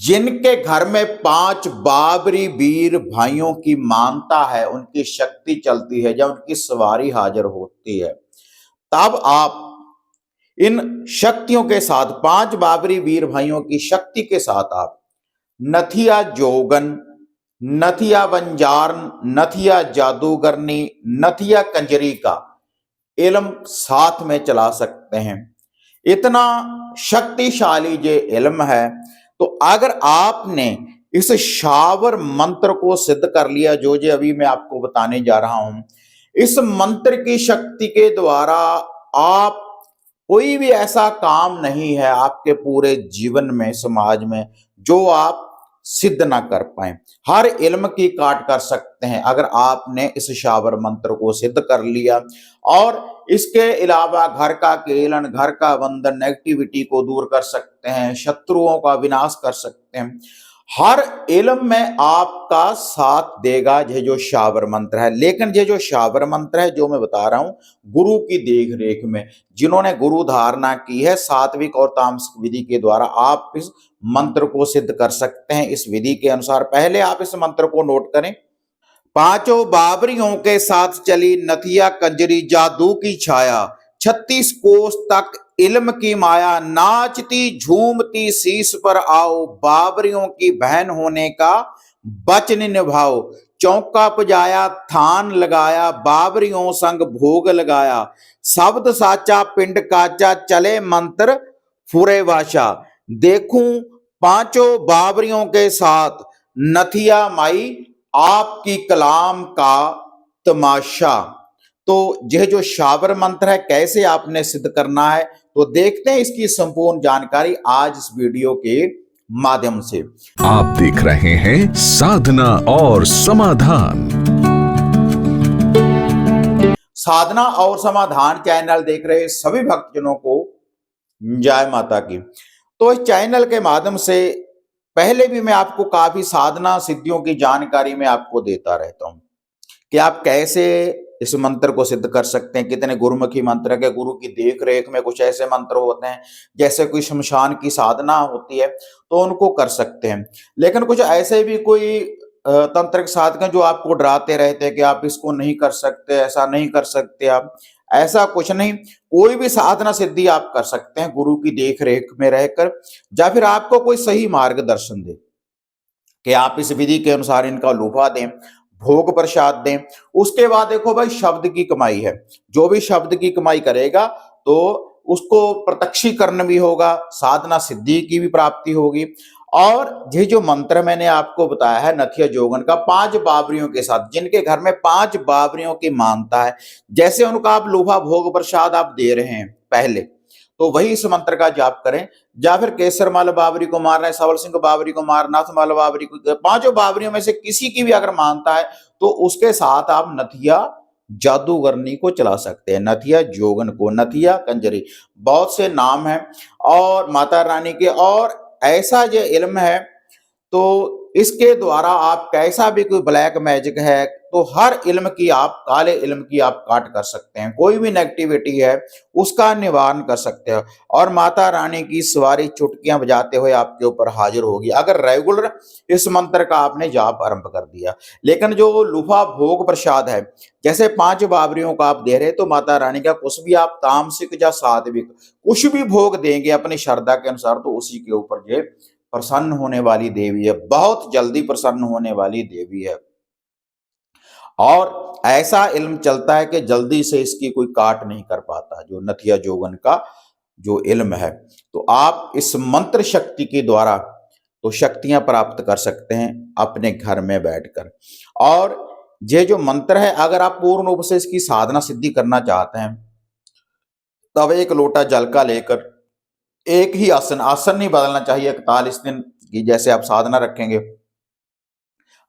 जिनके घर में 5 बाबरी वीर भाइयों की मानता है, उनकी शक्ति चलती है, जब उनकी सवारी हाजिर होती है, तब आप इन शक्तियों के साथ 5 बाबरी वीर भाइयों की शक्ति के साथ आप नथिया जोगन, नथिया बंजार, नथिया जादूगरनी, नथिया कंजरी का इल्म साथ में चला सकते हैं। इतना शक्तिशाली ये इल्म है। तो अगर आपने इस शावर मंत्र को सिद्ध कर लिया, जो अभी मैं आपको बताने जा रहा हूं, इस मंत्र की शक्ति के द्वारा आप कोई भी ऐसा काम नहीं है आपके पूरे जीवन में, समाज में, जो आप सिद्ध ना कर पाए। हर इल्म की काट कर सकते हैं अगर आपने इस शावर मंत्र को सिद्ध कर लिया। और इसके अलावा घर का केलन, घर का बंधन, नेगेटिविटी को दूर कर सकते हैं, शत्रुओं का विनाश कर सकते हैं। हर इल्म में आपका साथ देगा ये जो शावर मंत्र है। लेकिन ये जो शावर मंत्र है, जो मैं बता रहा हूं, गुरु की देख रेख में, जिन्होंने गुरु धारणा की है, सात्विक और तामसिक विधि के द्वारा आप इस मंत्र को सिद्ध कर सकते हैं। इस विधि के अनुसार पहले आप इस मंत्र को नोट करें। पांचों बाबरियों के साथ चली नथिया कंजरी जादू की छाया, 36 कोस तक इल्म की माया, नाचती झूमती शीश पर आओ, बाबरियों की बहन होने का वचन निभाओ। चौका पुजाया, थान लगाया, बाबरियों संग भोग लगाया, शब्द साचा पिंड काचा, चले मंत्र फुरे वाशा। देखूं पांचों बाबरियों के साथ नथिया माई, आपकी कलाम का तमाशा। तो यह जो शावर मंत्र है, कैसे आपने सिद्ध करना है, तो देखते हैं इसकी संपूर्ण जानकारी आज इस वीडियो के माध्यम से। आप देख रहे हैं साधना और समाधान। साधना और समाधान चैनल देख रहे सभी भक्तजनों को जय माता की। तो इस चैनल के माध्यम से पहले भी मैं आपको काफी साधना सिद्धियों की जानकारी में आपको देता रहता हूं कि आप कैसे इस मंत्र को सिद्ध कर सकते हैं। कितने गुरुमुखी मंत्र के, गुरु की देख रेख में कुछ ऐसे मंत्र होते हैं, जैसे कोई शमशान की साधना होती है तो उनको कर सकते हैं। लेकिन कुछ ऐसे भी कोई तंत्रिक साधक हैं जो आपको डराते रहते हैं कि आप इसको नहीं कर सकते, ऐसा नहीं कर सकते आप। ऐसा कुछ नहीं, कोई भी साधना सिद्धि आप कर सकते हैं गुरु की देख रेख में रहकर, या फिर आपको कोई सही मार्गदर्शन दे कि आप इस विधि के अनुसार इनका लोभा दें, भोग प्रसाद दें। उसके बाद देखो भाई, शब्द की कमाई है। जो भी शब्द की कमाई करेगा तो उसको प्रत्यक्षीकरण भी होगा, साधना सिद्धि की भी प्राप्ति होगी। और ये जो मंत्र मैंने आपको बताया है नथिया जोगन का, 5 बाबरियों के साथ, जिनके घर में 5 बाबरियों की मानता है, जैसे उनका आप लोभा भोग प्रसाद आप दे रहे हैं पहले, तो वही इस मंत्र का जाप करें। या फिर केसरमाल बाबरी को मारना है, सवल सिंह बाबरी को मारना, नाथमाल बाबरी को, 5 बाबरियों में से किसी की भी अगर मानता है तो उसके साथ आप नथिया जादूगरनी को चला सकते हैं, नथिया जोगन को, नथिया कंजरी, बहुत से नाम हैं और माता रानी के। और ऐसा जो इल्म है, तो इसके द्वारा आप कैसा भी कोई ब्लैक मैजिक है तो हर इल्म की आप, काले इल्म की आप काट कर सकते हैं। कोई भी नेगेटिविटी है उसका निवारण कर सकते हो। और माता रानी की सवारी चुटकियां बजाते हुए आपके ऊपर हाजिर होगी अगर रेगुलर इस मंत्र का आपने जाप आरंभ कर दिया। लेकिन जो लुफा भोग प्रसाद है, जैसे 5 बाबरियों का आप दे रहे, तो माता रानी का कुछ भी आप तामसिक या सात्विक कुछ भी भोग देंगे अपनी श्रद्धा के अनुसार, तो उसी के ऊपर ये प्रसन्न होने वाली देवी है, बहुत जल्दी प्रसन्न होने वाली देवी है। और ऐसा इल्म चलता है कि जल्दी से इसकी कोई काट नहीं कर पाता, जो नथिया जोगन का जो इल्म है। तो आप इस मंत्र शक्ति के द्वारा तो शक्तियां प्राप्त कर सकते हैं अपने घर में बैठकर। और ये जो मंत्र है, अगर आप पूर्ण रूप से इसकी साधना सिद्धि करना चाहते हैं, तब एक लोटा जल का लेकर एक ही आसन, आसन नहीं बदलना चाहिए, 41 दिन की जैसे आप साधना रखेंगे,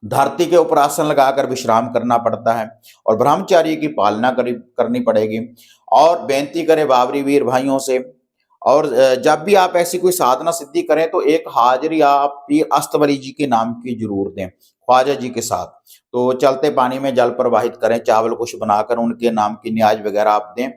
धरती के ऊपर आसन लगाकर विश्राम करना पड़ता है और ब्रह्मचार्य की पालना करनी पड़ेगी। और बेनती करें बाबरी वीर भाइयों से। और जब भी आप ऐसी कोई साधना सिद्धि करें तो एक हाजिरी आप पीर अस्तबली जी के नाम की जरूर दें, ख्वाजा जी के साथ। तो चलते पानी में जल प्रवाहित करें, चावल कुछ बनाकर उनके नाम की न्याज वगैरह आप दें।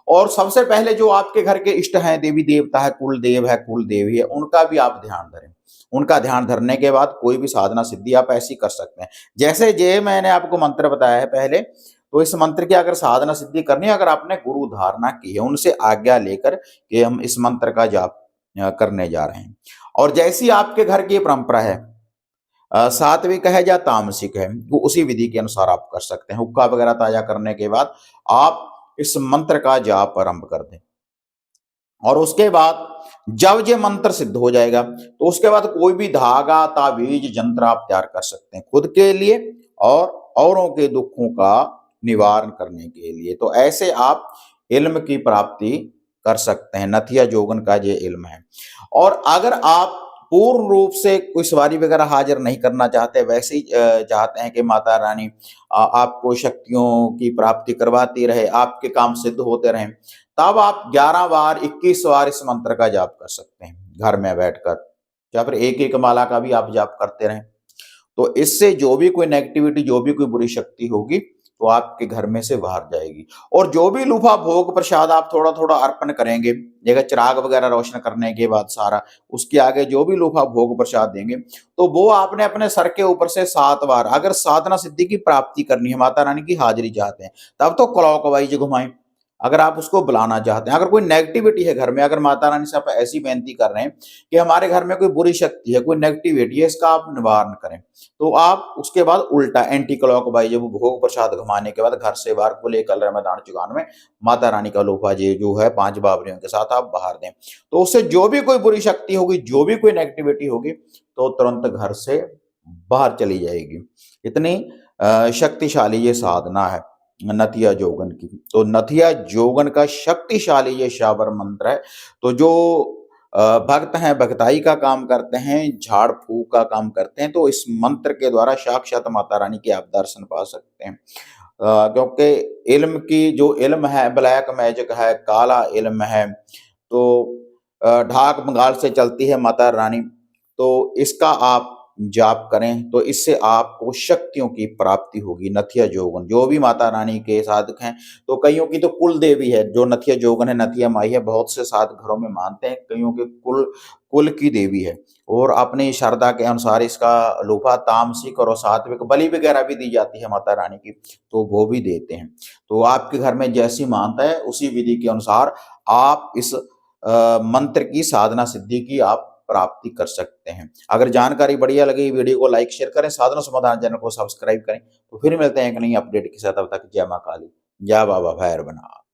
और सबसे पहले जो आपके घर के इष्ट हैं, देवी देवता है, कुल देव है, कुल देवी है, उनका भी आप ध्यान धरें। उनका ध्यान धरने के बाद कोई भी साधना सिद्धि आप ऐसी कर सकते हैं। जैसे ये मैंने आपको मंत्र बताया है पहले, तो इस मंत्र की अगर साधना सिद्धि करनी है, अगर आपने गुरु धारणा की है, उनसे आज्ञा लेकर कि हम इस मंत्र का जाप करने जा रहे हैं। और जैसी आपके घर की परंपरा है, सात्विक है या तामसिक है, वो उसी विधि के अनुसार आप कर सकते हैं। हुक्का वगैरह ताजा करने के बाद आप इस मंत्र का जाप आरंभ कर दें। और उसके बाद जब ये मंत्र सिद्ध हो जाएगा, तो उसके बाद कोई भी धागा, ताबीज, जंत्र आप तैयार कर सकते हैं खुद के लिए और औरों के दुखों का निवारण करने के लिए। तो ऐसे आप इल्म की प्राप्ति कर सकते हैं। नथिया जोगन का ये इल्म है। और अगर आप पूर्ण रूप से कोई सवारी वगैरह हाजिर नहीं करना चाहते, वैसे ही चाहते हैं कि माता रानी आपको शक्तियों की प्राप्ति करवाती रहे, आपके काम सिद्ध होते रहें, तब आप 11 बार 21 बार इस मंत्र का जाप कर सकते हैं घर में बैठकर, या फिर एक एक माला का भी आप जाप करते रहें। तो इससे जो भी कोई नेगेटिविटी, जो भी कोई बुरी शक्ति होगी, तो आपके घर में से बाहर जाएगी। और जो भी लूफा भोग प्रसाद आप थोड़ा थोड़ा अर्पण करेंगे, जगह चिराग वगैरह रोशन करने के बाद सारा, उसके आगे जो भी लूफा भोग प्रसाद देंगे, तो वो आपने अपने सर के ऊपर से 7 बार, अगर साधना सिद्धि की प्राप्ति करनी है, माता रानी की हाजिरी चाहते हैं, तब तो क्लॉकवाइज घुमाएं। अगर आप उसको बुलाना चाहते हैं, अगर कोई नेगेटिविटी है घर में, अगर माता रानी से आप ऐसी बेनती कर रहे हैं कि हमारे घर में कोई बुरी शक्ति है, कोई नेगेटिविटी है, इसका आप निवारण करें, तो आप उसके बाद उल्टा एंटी क्लॉकवाइज जब भोग प्रसाद घुमाने के बाद घर से बाहर खुले कलर में दान चुकान में माता रानी का लोफा जे जो है 5 बावरियों के साथ आप बाहर दें, तो उससे जो भी कोई बुरी शक्ति होगी, जो भी कोई नेगेटिविटी होगी, तो तुरंत घर से बाहर चली जाएगी। इतनी शक्तिशाली ये साधना है नथिया जोगन की। तो नथिया जोगन का शक्तिशाली ये शाबर मंत्र है। तो जो भक्त हैं, भक्ताई का काम करते हैं, झाड़ फूक का काम करते हैं, तो इस मंत्र के द्वारा साक्षात माता रानी के आप दर्शन पा सकते हैं। क्योंकि इल्म की जो इल्म है, ब्लैक मैजिक है, काला इल्म है, तो ढाक बंगाल से चलती है माता रानी, तो इसका आप जाप करें, तो इससे आपको शक्तियों की प्राप्ति होगी। नथिया जोगन जो भी माता रानी के साधक हैं, तो कईयों की तो कुल देवी है जो नथिया जोगन है, नथिया माई है, बहुत से साधक घरों में मानते हैं, कईयों के कुल कुल की देवी है। और अपनी श्रद्धा के अनुसार इसका लोपा तामसिक और सात्विक बलि वगैरह भी दी जाती है माता रानी की, तो वो भी देते हैं। तो आपके घर में जैसी मानता है, उसी विधि के अनुसार आप इस मंत्र की साधना सिद्धि की आप प्राप्ति कर सकते हैं। अगर जानकारी बढ़िया लगी, वीडियो को लाइक शेयर करें, साधना समाधान चैनल को सब्सक्राइब करें। तो फिर मिलते हैं एक नई अपडेट के साथ, तब तक जय मां काली, जय बाबा भैरवनाथ।